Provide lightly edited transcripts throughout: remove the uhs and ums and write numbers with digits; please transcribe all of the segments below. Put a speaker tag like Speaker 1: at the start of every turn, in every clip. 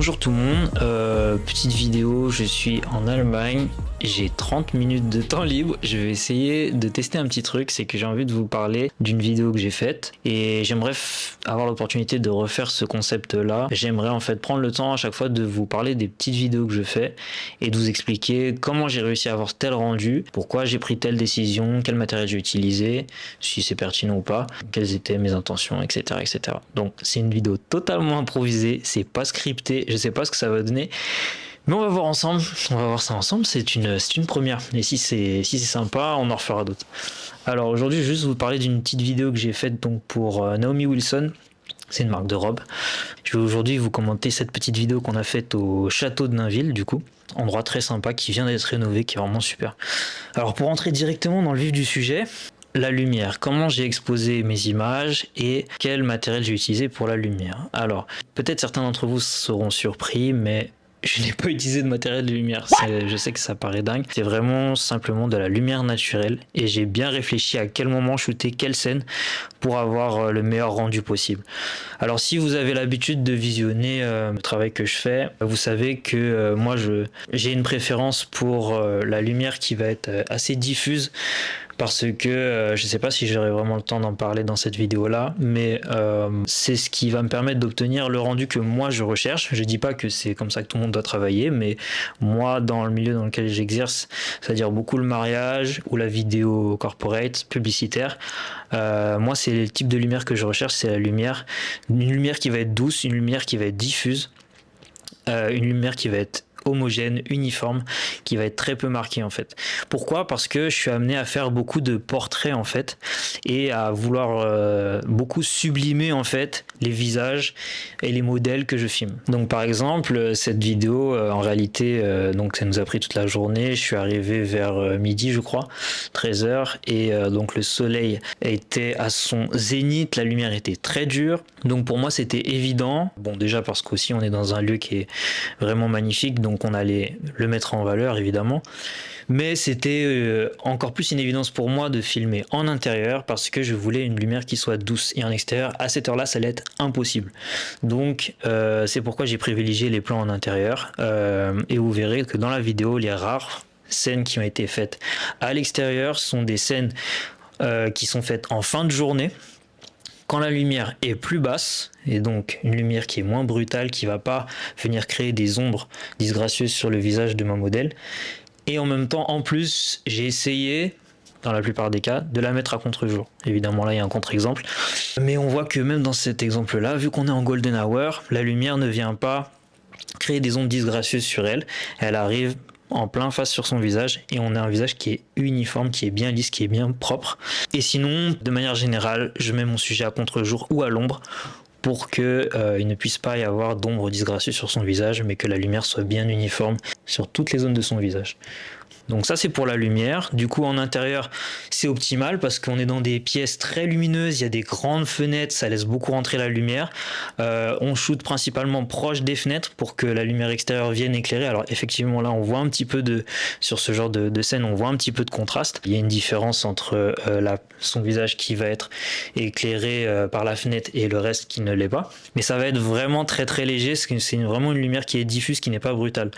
Speaker 1: Bonjour tout le monde, petite vidéo, je suis en Allemagne, j'ai 30 minutes de temps libre, je vais essayer de tester un petit truc, c'est que j'ai envie de vous parler d'une vidéo que j'ai faite et j'aimerais avoir l'opportunité de refaire ce concept là. J'aimerais en fait prendre le temps à chaque fois de vous parler des petites vidéos que je fais et de vous expliquer comment j'ai réussi à avoir tel rendu, pourquoi j'ai pris telle décision, quel matériel j'ai utilisé, si c'est pertinent ou pas, quelles étaient mes intentions, etc. etc. Donc c'est une vidéo totalement improvisée, c'est pas scripté, je sais pas ce que ça va donner, mais on va voir ensemble, on va voir ça ensemble, c'est une première, et si c'est sympa, on en refera d'autres. Alors aujourd'hui, je vais juste vous parler d'une petite vidéo que j'ai faite donc pour Naomi Wilson. C'est une marque de robe. Je vais aujourd'hui vous commenter cette petite vidéo qu'on a faite au château de Nainville, du coup. Endroit très sympa qui vient d'être rénové, qui est vraiment super. Alors pour entrer directement dans le vif du sujet, la lumière, comment j'ai exposé mes images et quel matériel j'ai utilisé pour la lumière. Alors, peut-être certains d'entre vous seront surpris, mais je n'ai pas utilisé de matériel de lumière. Je sais que ça paraît dingue. C'est vraiment simplement de la lumière naturelle et j'ai bien réfléchi à quel moment shooter quelle scène pour avoir le meilleur rendu possible. Alors si vous avez l'habitude de visionner le travail que je fais, vous savez que moi j'ai une préférence pour la lumière qui va être assez diffuse, parce que je sais pas si j'aurai vraiment le temps d'en parler dans cette vidéo là, mais c'est ce qui va me permettre d'obtenir le rendu que moi je recherche. Je dis pas que c'est comme ça que tout le monde doit travailler, mais moi dans le milieu dans lequel j'exerce, c'est-à-dire beaucoup le mariage ou la vidéo corporate, publicitaire, moi c'est le type de lumière que je recherche, c'est une lumière qui va être douce, une lumière qui va être diffuse, une lumière qui va être homogène, uniforme, qui va être très peu marqué en fait. Pourquoi ? Parce que je suis amené à faire beaucoup de portraits en fait et à vouloir beaucoup sublimer en fait les visages et les modèles que je filme. Donc par exemple cette vidéo en réalité donc ça nous a pris toute la journée. Je suis arrivé vers midi je crois, 13h, et donc le soleil était à son zénith, la lumière était très dure. Donc pour moi c'était évident. Bon déjà parce qu'aussi on est dans un lieu qui est vraiment magnifique, donc on allait le mettre en valeur évidemment, mais c'était encore plus une évidence pour moi de filmer en intérieur parce que je voulais une lumière qui soit douce, et en extérieur à cette heure là ça allait être impossible. Donc c'est pourquoi j'ai privilégié les plans en intérieur, et vous verrez que dans la vidéo les rares scènes qui ont été faites à l'extérieur sont des scènes qui sont faites en fin de journée, quand la lumière est plus basse, et donc une lumière qui est moins brutale, qui va pas venir créer des ombres disgracieuses sur le visage de mon modèle. Et en même temps, en plus, j'ai essayé, dans la plupart des cas, de la mettre à contre-jour. Évidemment, là, il y a un contre-exemple. Mais on voit que même dans cet exemple-là, vu qu'on est en golden hour, la lumière ne vient pas créer des ombres disgracieuses sur elle. Elle arrive en plein face sur son visage et on a un visage qui est uniforme, qui est bien lisse, qui est bien propre. Et sinon, de manière générale, je mets mon sujet à contre-jour ou à l'ombre pour que il ne puisse pas y avoir d'ombre disgracieuse sur son visage, mais que la lumière soit bien uniforme sur toutes les zones de son visage. Donc ça c'est pour la lumière. Du coup en intérieur c'est optimal parce qu'on est dans des pièces très lumineuses, il y a des grandes fenêtres, ça laisse beaucoup rentrer la lumière. On shoot principalement proche des fenêtres pour que la lumière extérieure vienne éclairer. Alors effectivement là on voit un petit peu sur ce genre de scène, on voit un petit peu de contraste. Il y a une différence entre son visage qui va être éclairé par la fenêtre et le reste qui ne l'est pas. Mais ça va être vraiment très très léger, c'est vraiment une lumière qui est diffuse, qui n'est pas brutale.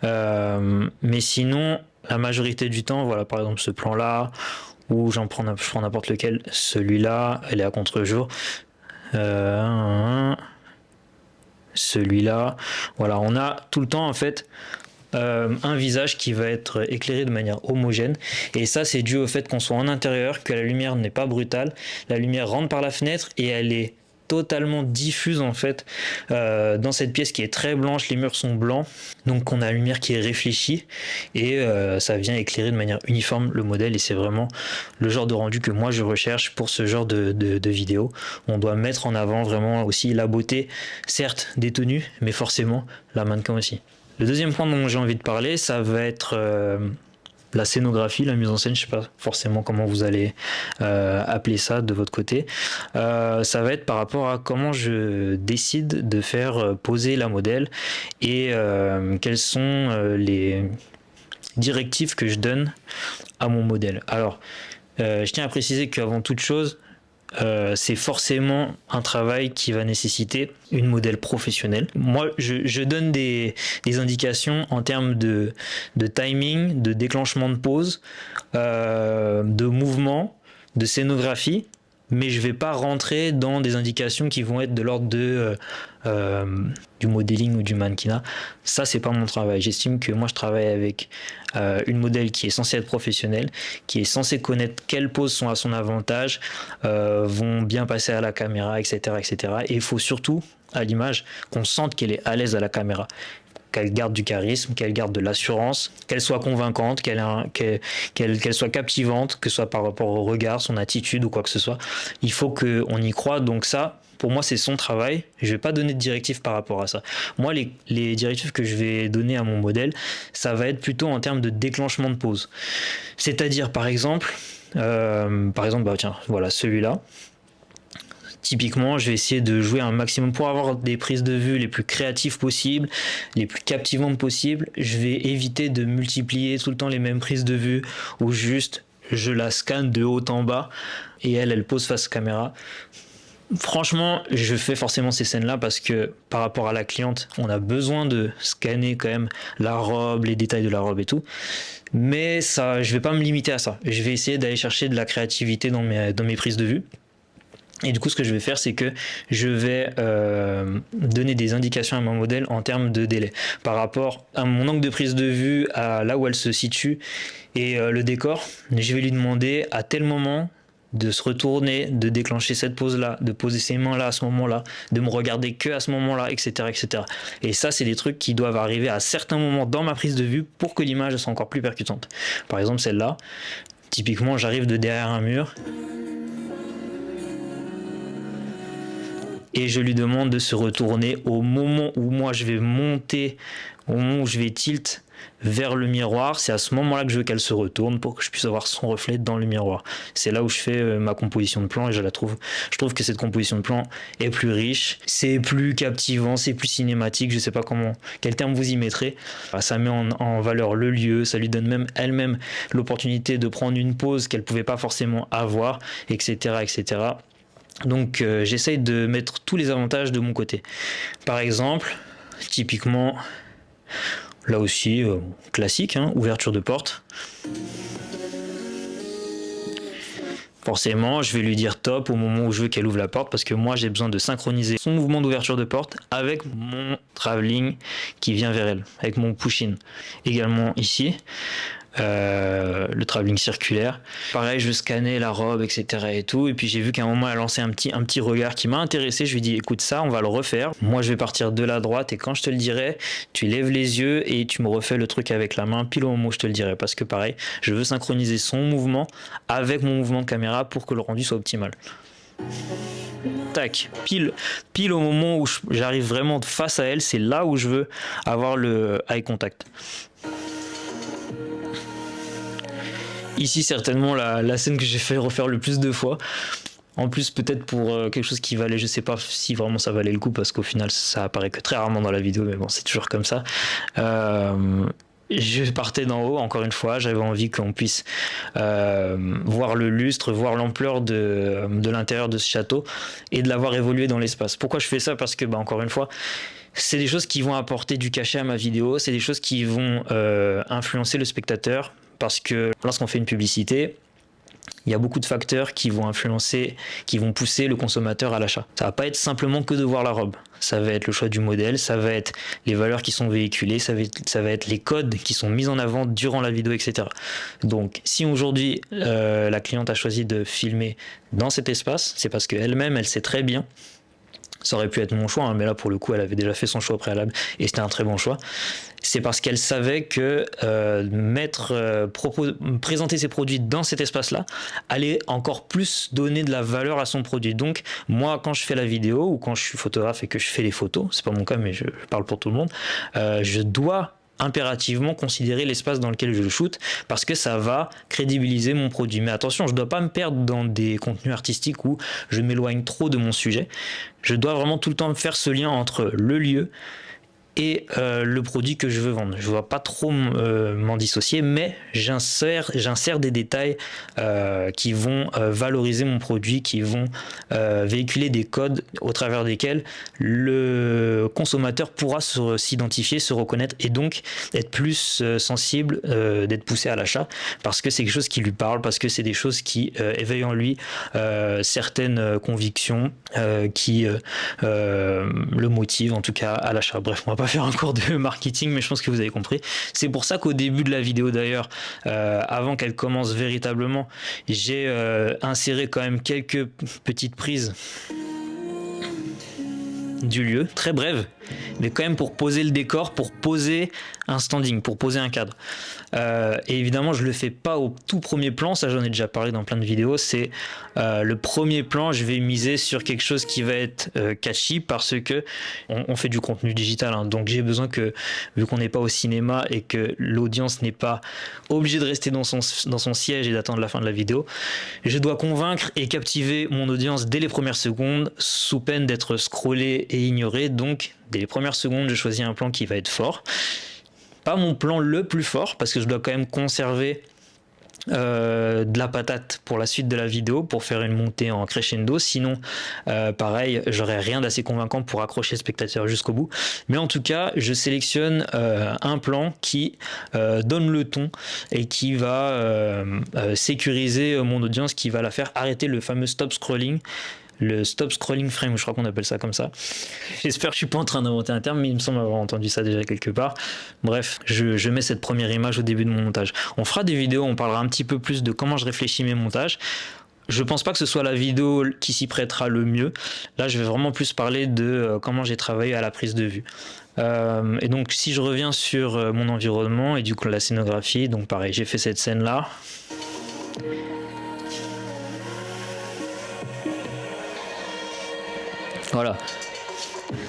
Speaker 1: Mais sinon la majorité du temps, voilà, par exemple ce plan-là, ou je prends n'importe lequel, celui-là, elle est à contre-jour. Celui-là, voilà, on a tout le temps en fait un visage qui va être éclairé de manière homogène, et ça c'est dû au fait qu'on soit en intérieur, que la lumière n'est pas brutale, la lumière rentre par la fenêtre et elle est totalement diffuse en fait dans cette pièce qui est très blanche, les murs sont blancs, donc on a la lumière qui est réfléchie et ça vient éclairer de manière uniforme le modèle, et c'est vraiment le genre de rendu que moi je recherche pour ce genre de vidéo. On doit mettre en avant vraiment aussi la beauté, certes des tenues, mais forcément la mannequin aussi. Le deuxième point dont j'ai envie de parler, ça va être la scénographie, la mise en scène, je sais pas forcément comment vous allez appeler ça de votre côté. Ça va être par rapport à comment je décide de faire poser la modèle et quelles sont les directives que je donne à mon modèle. Alors, je tiens à préciser qu'avant toute chose, c'est forcément un travail qui va nécessiter une modèle professionnelle. Moi, je donne des indications en termes de timing, de déclenchement de pause, de mouvement, de scénographie, mais je vais pas rentrer dans des indications qui vont être de l'ordre du modeling ou du mannequinat. Ça, c'est pas mon travail. J'estime que moi, je travaille avec une modèle qui est censée être professionnelle, qui est censée connaître quelles poses sont à son avantage, vont bien passer à la caméra, etc., etc. Et il faut surtout, à l'image, qu'on sente qu'elle est à l'aise à la caméra, qu'elle garde du charisme, qu'elle garde de l'assurance, qu'elle soit convaincante, qu'elle soit captivante, que ce soit par rapport au regard, son attitude ou quoi que ce soit. Il faut qu'on y croit. Donc ça, pour moi, c'est son travail. Je ne vais pas donner de directives par rapport à ça. Moi, les directives que je vais donner à mon modèle, ça va être plutôt en termes de déclenchement de pause. C'est-à-dire, par exemple, tiens, voilà, celui-là. Typiquement, je vais essayer de jouer un maximum pour avoir des prises de vue les plus créatives possibles, les plus captivantes possibles. Je vais éviter de multiplier tout le temps les mêmes prises de vue où juste je la scanne de haut en bas et elle pose face à caméra. Franchement, je fais forcément ces scènes-là parce que par rapport à la cliente, on a besoin de scanner quand même la robe, les détails de la robe et tout. Mais ça, je vais pas me limiter à ça. Je vais essayer d'aller chercher de la créativité dans mes prises de vue. Et du coup, ce que je vais faire, c'est que je vais donner des indications à mon modèle en termes de délai. Par rapport à mon angle de prise de vue, à là où elle se situe et le décor, je vais lui demander à tel moment de se retourner, de déclencher cette pose-là, de poser ses mains là à ce moment-là, de me regarder que à ce moment-là, etc., etc. Et ça, c'est des trucs qui doivent arriver à certains moments dans ma prise de vue pour que l'image soit encore plus percutante. Par exemple, celle-là, typiquement, j'arrive de derrière un mur, et je lui demande de se retourner au moment où moi je vais monter, au moment où je vais tilt vers le miroir. C'est à ce moment-là que je veux qu'elle se retourne pour que je puisse avoir son reflet dans le miroir. C'est là où je fais ma composition de plan et je trouve que cette composition de plan est plus riche, c'est plus captivant, c'est plus cinématique. Je sais pas quel terme vous y mettrez. Ça met en valeur le lieu, ça lui donne même elle-même l'opportunité de prendre une pause qu'elle pouvait pas forcément avoir, etc., etc. Donc j'essaye de mettre tous les avantages de mon côté. Par exemple, typiquement, là aussi, classique, ouverture de porte. Forcément, je vais lui dire top au moment où je veux qu'elle ouvre la porte parce que moi j'ai besoin de synchroniser son mouvement d'ouverture de porte avec mon travelling qui vient vers elle, avec mon push-in. Également ici, le travelling circulaire. Pareil, je scannais la robe, etc. et tout. Et puis j'ai vu qu'à un moment, elle lançait un petit regard qui m'a intéressé. Je lui ai dit, écoute ça, on va le refaire. Moi, je vais partir de la droite et quand je te le dirai, tu lèves les yeux et tu me refais le truc avec la main pile au moment où je te le dirai. Parce que pareil, je veux synchroniser son mouvement avec mon mouvement de caméra pour que le rendu soit optimal. Tac, pile au moment où j'arrive vraiment face à elle, c'est là où je veux avoir le eye contact. Ici, certainement, la scène que j'ai fait refaire le plus de fois. En plus, peut-être pour quelque chose qui valait, je sais pas si vraiment ça valait le coup, parce qu'au final, ça apparaît que très rarement dans la vidéo, mais bon, c'est toujours comme ça. Je partais d'en haut, encore une fois, j'avais envie qu'on puisse voir le lustre, voir l'ampleur de l'intérieur de ce château, et de l'avoir évolué dans l'espace. Pourquoi je fais ça? Parce que, encore une fois, c'est des choses qui vont apporter du cachet à ma vidéo, c'est des choses qui vont influencer le spectateur, parce que lorsqu'on fait une publicité, il y a beaucoup de facteurs qui vont influencer, qui vont pousser le consommateur à l'achat. Ça va pas être simplement que de voir la robe. Ça va être le choix du modèle, ça va être les valeurs qui sont véhiculées, ça va être les codes qui sont mis en avant durant la vidéo, etc. Donc, si aujourd'hui la cliente a choisi de filmer dans cet espace, c'est parce qu'elle-même, elle sait très bien. Ça aurait pu être mon choix, mais là pour le coup elle avait déjà fait son choix au préalable et c'était un très bon choix. C'est parce qu'elle savait que présenter ses produits dans cet espace-là allait encore plus donner de la valeur à son produit. Donc moi, quand je fais la vidéo ou quand je suis photographe et que je fais les photos, c'est pas mon cas mais je parle pour tout le monde, je dois impérativement considérer l'espace dans lequel je le shoot parce que ça va crédibiliser mon produit. Mais attention, je ne dois pas me perdre dans des contenus artistiques où je m'éloigne trop de mon sujet. Je dois vraiment tout le temps faire ce lien entre le lieu et le produit que je veux vendre. Je ne dois pas trop m'en dissocier, mais j'insère des détails qui vont valoriser mon produit, qui vont véhiculer des codes au travers desquels le consommateur pourra s'identifier, se reconnaître et donc être plus sensible, d'être poussé à l'achat parce que c'est quelque chose qui lui parle, parce que c'est des choses qui éveillent en lui certaines convictions qui le motivent en tout cas à l'achat. Bref, on va pas faire un cours de marketing, mais je pense que vous avez compris. C'est pour ça qu'au début de la vidéo d'ailleurs, avant qu'elle commence véritablement, j'ai inséré quand même quelques petites prises du lieu, très brève, mais quand même pour poser le décor, pour poser un standing, pour poser un cadre. Et évidemment, je le fais pas au tout premier plan, ça j'en ai déjà parlé dans plein de vidéos, c'est le premier plan, je vais miser sur quelque chose qui va être catchy parce que on fait du contenu digital, hein, donc j'ai besoin que, vu qu'on n'est pas au cinéma et que l'audience n'est pas obligée de rester dans son siège et d'attendre la fin de la vidéo, je dois convaincre et captiver mon audience dès les premières secondes, sous peine d'être scrollé et ignoré. Donc dès les premières secondes, je choisis un plan qui va être fort. Pas mon plan le plus fort parce que je dois quand même conserver de la patate pour la suite de la vidéo pour faire une montée en crescendo, sinon pareil j'aurais rien d'assez convaincant pour accrocher le spectateur jusqu'au bout, mais en tout cas je sélectionne un plan qui donne le ton et qui va sécuriser mon audience, qui va la faire arrêter le fameux stop scrolling, le stop scrolling frame, je crois qu'on appelle ça comme ça. J'espère que je suis pas en train d'inventer un terme, mais il me semble avoir entendu ça déjà quelque part. Bref, je mets cette première image au début de mon montage. On fera des vidéos, on parlera un petit peu plus de comment je réfléchis mes montages. Je pense pas que ce soit la vidéo qui s'y prêtera le mieux. Là, je vais vraiment plus parler de comment j'ai travaillé à la prise de vue. Et donc, si je reviens sur mon environnement et du coup la scénographie, donc pareil, j'ai fait cette scène-là. Voilà.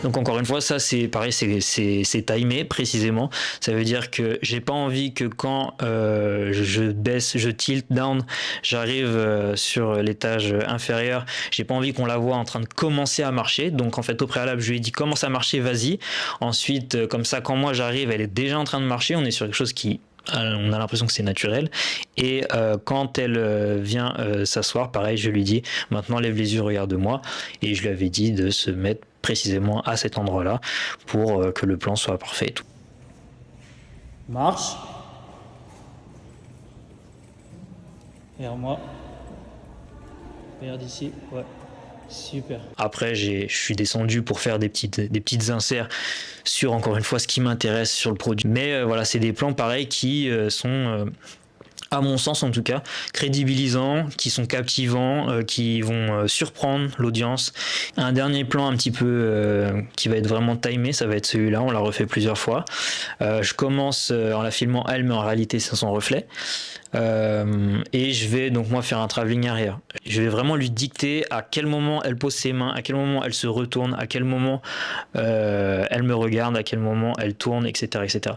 Speaker 1: Donc encore une fois, ça c'est pareil, c'est timé précisément. Ça veut dire que j'ai pas envie que quand je baisse, je tilt down, j'arrive sur l'étage inférieur, j'ai pas envie qu'on la voit en train de commencer à marcher. Donc en fait au préalable, je lui ai dit commence à marcher, vas-y. Ensuite, comme ça, quand moi j'arrive, elle est déjà en train de marcher. On est sur quelque chose qui on a l'impression que c'est naturel, et quand elle vient s'asseoir, pareil, je lui dis maintenant lève les yeux, regarde-moi, et je lui avais dit de se mettre précisément à cet endroit là pour que le plan soit parfait et tout.
Speaker 2: Marche. Vers moi. Regarde ici, ouais. Super.
Speaker 1: Après, je suis descendu pour faire des petites inserts sur, encore une fois, ce qui m'intéresse sur le produit. Mais voilà, c'est des plans pareils qui sont, à mon sens en tout cas, crédibilisants, qui sont captivants, qui vont surprendre l'audience. Un dernier plan un petit peu qui va être vraiment timé, ça va être celui-là, on l'a refait plusieurs fois. Je commence en la filmant elle, mais en réalité c'est son reflet. Et je vais donc moi faire un travelling arrière. Je vais vraiment lui dicter à quel moment elle pose ses mains, à quel moment elle se retourne, à quel moment elle me regarde, à quel moment elle tourne, etc., etc.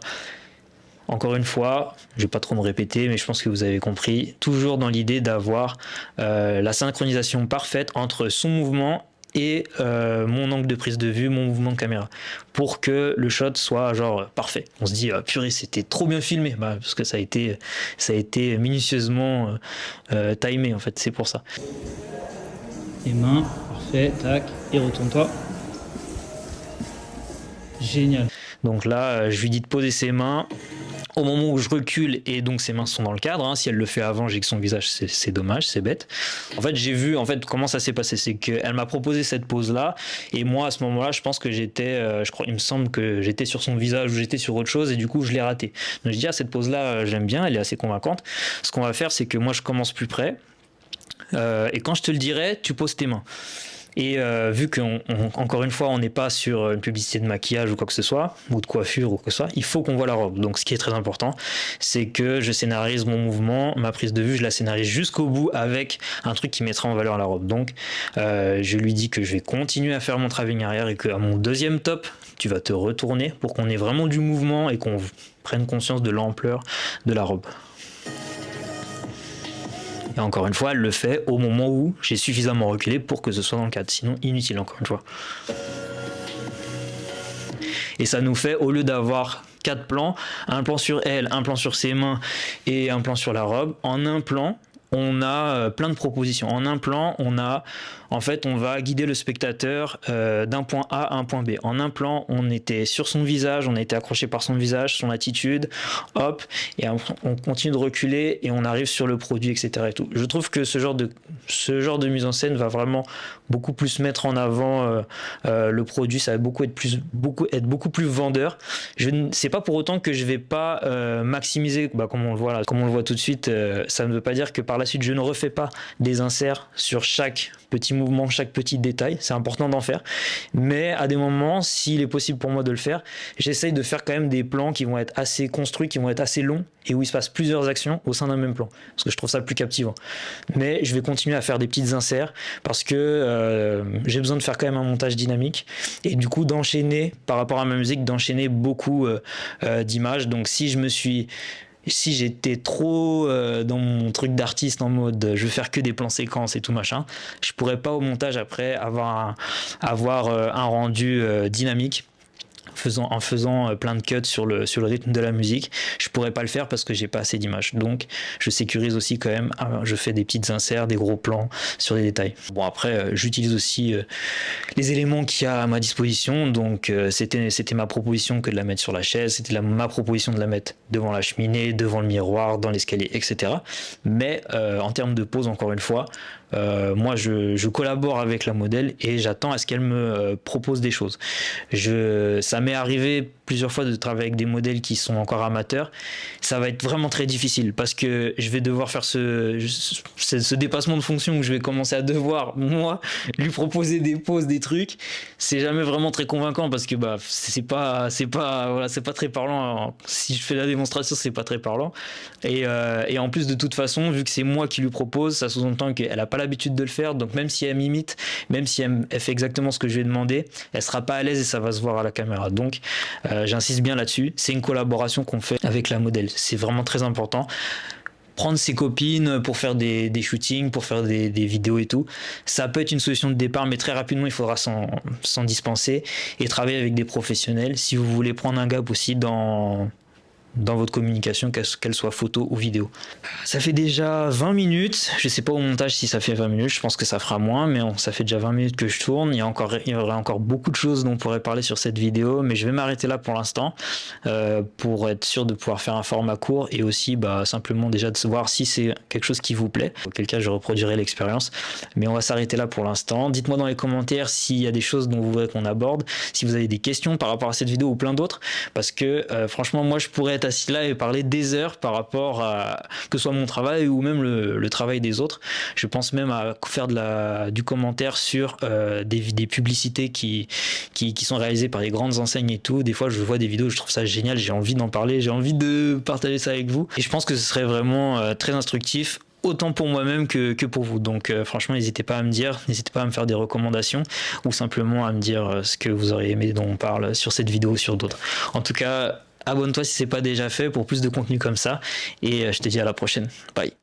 Speaker 1: Encore une fois, je vais pas trop me répéter, mais je pense que vous avez compris, toujours dans l'idée d'avoir la synchronisation parfaite entre son mouvement et mon angle de prise de vue, mon mouvement de caméra, pour que le shot soit genre parfait. On se dit purée, c'était trop bien filmé, bah, parce que ça a été minutieusement timé en fait, c'est pour ça.
Speaker 2: Les mains, parfait, tac, et retourne-toi. Génial.
Speaker 1: Donc là, je lui dis de poser ses mains. Au moment où je recule et donc ses mains sont dans le cadre, hein, si elle le fait avant, j'ai que son visage, c'est dommage, c'est bête. En fait, j'ai vu comment ça s'est passé, c'est qu'elle m'a proposé cette pose là et moi à ce moment-là, je pense que j'étais, il me semble que j'étais sur son visage ou j'étais sur autre chose et du coup je l'ai raté. Donc je dis cette pose là, j'aime bien, elle est assez convaincante. Ce qu'on va faire, c'est que moi je commence plus près et quand je te le dirai, tu poses tes mains. Et vu qu'encore une fois on n'est pas sur une publicité de maquillage ou quoi que ce soit, ou de coiffure ou quoi que ce soit, il faut qu'on voit la robe. Donc ce qui est très important, c'est que je scénarise mon mouvement, ma prise de vue, je la scénarise jusqu'au bout avec un truc qui mettra en valeur la robe. Donc je lui dis que je vais continuer à faire mon travelling arrière et qu'à mon deuxième top, tu vas te retourner pour qu'on ait vraiment du mouvement et qu'on prenne conscience de l'ampleur de la robe. Et encore une fois, elle le fait au moment où j'ai suffisamment reculé pour que ce soit dans le cadre. Sinon, inutile, encore une fois. Et ça nous fait, au lieu d'avoir 4 plans, un plan sur elle, un plan sur ses mains et un plan sur la robe, en un plan, on a plein de propositions. En un plan, on va guider le spectateur d'un point A à un point B. En un plan, on était sur son visage, on a été accroché par son visage, son attitude, hop, et on continue de reculer et on arrive sur le produit, etc. Et tout. Je trouve que ce genre de mise en scène va vraiment beaucoup plus mettre en avant le produit, ça va être beaucoup plus vendeur. C'est pas pour autant que je vais pas maximiser, comme on le voit là, comme on le voit tout de suite, ça ne veut pas dire que par la suite je ne refais pas des inserts sur chaque petit mouvement, chaque petit détail, c'est important d'en faire, mais à des moments, s'il est possible pour moi de le faire, j'essaye de faire quand même des plans qui vont être assez construits, qui vont être assez longs et où il se passe plusieurs actions au sein d'un même plan, parce que je trouve ça plus captivant. Mais je vais continuer à faire des petites inserts parce que j'ai besoin de faire quand même un montage dynamique et du coup d'enchaîner par rapport à ma musique, d'enchaîner beaucoup d'images. Donc si j'étais trop dans mon truc d'artiste en mode je veux faire que des plans séquences et tout machin, je pourrais pas au montage après avoir un rendu dynamique. En faisant plein de cuts sur le rythme de la musique, je pourrais pas le faire parce que j'ai pas assez d'images. Donc je sécurise aussi quand même, je fais des petites inserts, des gros plans sur les détails. Bon après j'utilise aussi les éléments qu'il y a à ma disposition, donc c'était ma proposition que de la mettre sur la chaise, c'était ma proposition de la mettre devant la cheminée, devant le miroir, dans l'escalier, etc. Mais en termes de pose, encore une fois, moi je collabore avec la modèle et j'attends à ce qu'elle me propose des choses. Ça m'est arrivé plusieurs fois de travailler avec des modèles qui sont encore amateurs. Ça va être vraiment très difficile parce que je vais devoir faire ce dépassement de fonction où je vais commencer à devoir moi lui proposer des poses, des trucs. C'est jamais vraiment très convaincant parce que c'est pas très parlant. Si je fais la démonstration, c'est pas très parlant. Et en plus, de toute façon, vu que c'est moi qui lui propose, ça sous-entend qu'elle a pas l'habitude de le faire. Donc même si elle m'imite, même si elle fait exactement ce que je lui ai demandé, elle sera pas à l'aise et ça va se voir à la caméra. Donc j'insiste bien là-dessus, c'est une collaboration qu'on fait avec la modèle, c'est vraiment très important. Prendre ses copines pour faire des shootings, pour faire des vidéos et tout, ça peut être une solution de départ, mais très rapidement il faudra s'en dispenser et travailler avec des professionnels si vous voulez prendre un gap aussi dans votre communication, qu'elle soit photo ou vidéo. Ça fait déjà 20 minutes, je sais pas au montage si ça fait 20 minutes, je pense que ça fera moins, mais ça fait déjà 20 minutes que je tourne, il y aurait encore beaucoup de choses dont on pourrait parler sur cette vidéo, mais je vais m'arrêter là pour l'instant, pour être sûr de pouvoir faire un format court, et aussi simplement déjà de voir si c'est quelque chose qui vous plaît, auquel cas je reproduirai l'expérience, mais on va s'arrêter là pour l'instant. Dites-moi dans les commentaires s'il y a des choses dont vous voudrez qu'on aborde, si vous avez des questions par rapport à cette vidéo ou plein d'autres, parce que franchement moi je pourrais être assis là et parler des heures par rapport à que ce soit mon travail ou même le travail des autres. Je pense même à faire du commentaire sur des publicités qui sont réalisées par des grandes enseignes et tout. Des fois je vois des vidéos, je trouve ça génial, j'ai envie d'en parler, j'ai envie de partager ça avec vous et je pense que ce serait vraiment très instructif, autant pour moi-même que pour vous. Donc franchement n'hésitez pas à me dire, n'hésitez pas à me faire des recommandations ou simplement à me dire ce que vous auriez aimé dont on parle sur cette vidéo ou sur d'autres. En tout cas, abonne-toi si c'est pas déjà fait pour plus de contenu comme ça et je te dis à la prochaine. Bye.